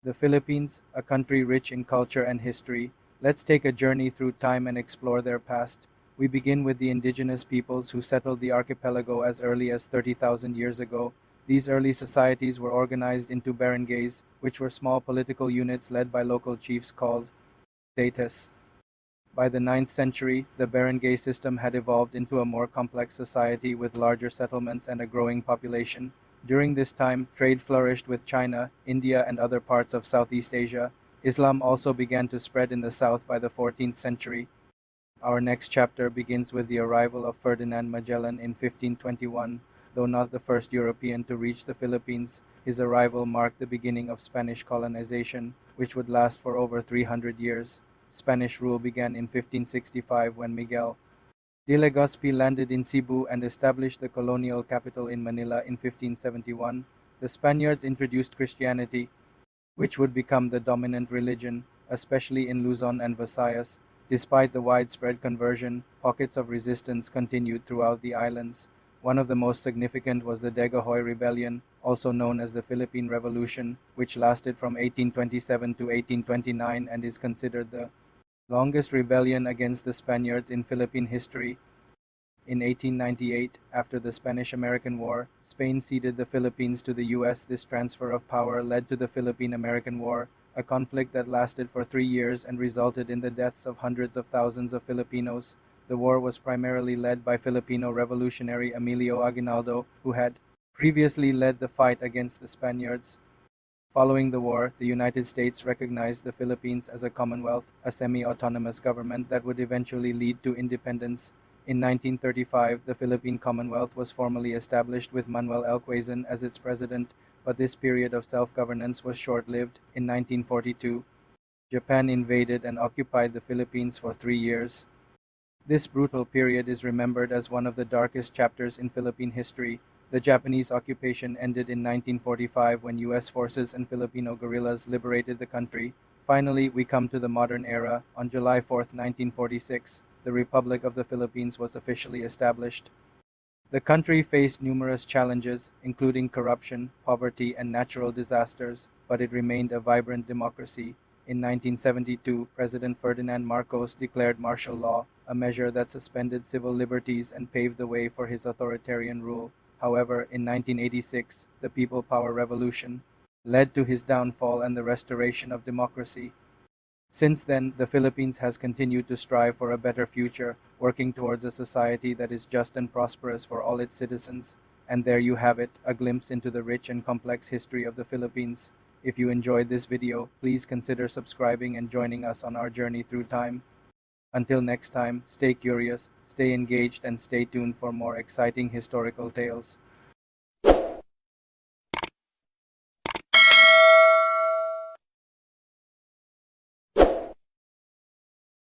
The Philippines, a country rich in culture and history. Let's take a journey through time and explore their past. We begin with the indigenous peoples who settled the archipelago as early as 30,000 years ago. These early societies were organized into barangays, which were small political units led by local chiefs called status. By the ninth century, the barangay system had evolved into a more complex society with larger settlements and a growing population. During this time, trade flourished with China, India, and other parts of Southeast Asia. Islam also began to spread in the south by the 14th century. Our next chapter begins with the arrival of Ferdinand Magellan in 1521. Though not the first European to reach the Philippines, his arrival marked the beginning of Spanish colonization, which would last for over 300 years. Spanish rule began in 1565 when Miguel de Legazpi landed in Cebu and established the colonial capital in Manila in 1571. The Spaniards introduced Christianity, which would become the dominant religion, especially in Luzon and Visayas. Despite the widespread conversion, pockets of resistance continued throughout the islands. One of the most significant was the Daguhoy Rebellion, also known as the Philippine Revolution, which lasted from 1827 to 1829 and is considered the longest rebellion against the Spaniards in Philippine history. In 1898, after the Spanish-American War, Spain ceded the Philippines to the US. This transfer of power led to the Philippine-American War, a conflict that lasted for 3 years and resulted in the deaths of hundreds of thousands of Filipinos. The war was primarily led by Filipino revolutionary Emilio Aguinaldo, who had previously led the fight against the Spaniards. Following the war, the United States recognized the Philippines as a commonwealth, a semi-autonomous government that would eventually lead to independence. In 1935, the Philippine Commonwealth was formally established with Manuel L. Quezon as its president, but this period of self-governance was short-lived. In 1942, Japan invaded and occupied the Philippines for 3 years. This brutal period is remembered as one of the darkest chapters in Philippine history. The Japanese occupation ended in 1945 when US forces and Filipino guerrillas liberated the country. Finally, we come to the modern era. On July 4, 1946, the Republic of the Philippines was officially established. The country faced numerous challenges, including corruption, poverty, and natural disasters, but it remained a vibrant democracy. In 1972, President Ferdinand Marcos declared martial law, a measure that suspended civil liberties and paved the way for his authoritarian rule. However, in 1986, the People Power Revolution led to his downfall and the restoration of democracy. Since then, the Philippines has continued to strive for a better future, working towards a society that is just and prosperous for all its citizens. And there you have it, a glimpse into the rich and complex history of the Philippines. If you enjoyed this video, please consider subscribing and joining us on our journey through time. Until next time, stay curious, stay engaged, and stay tuned for more exciting historical tales.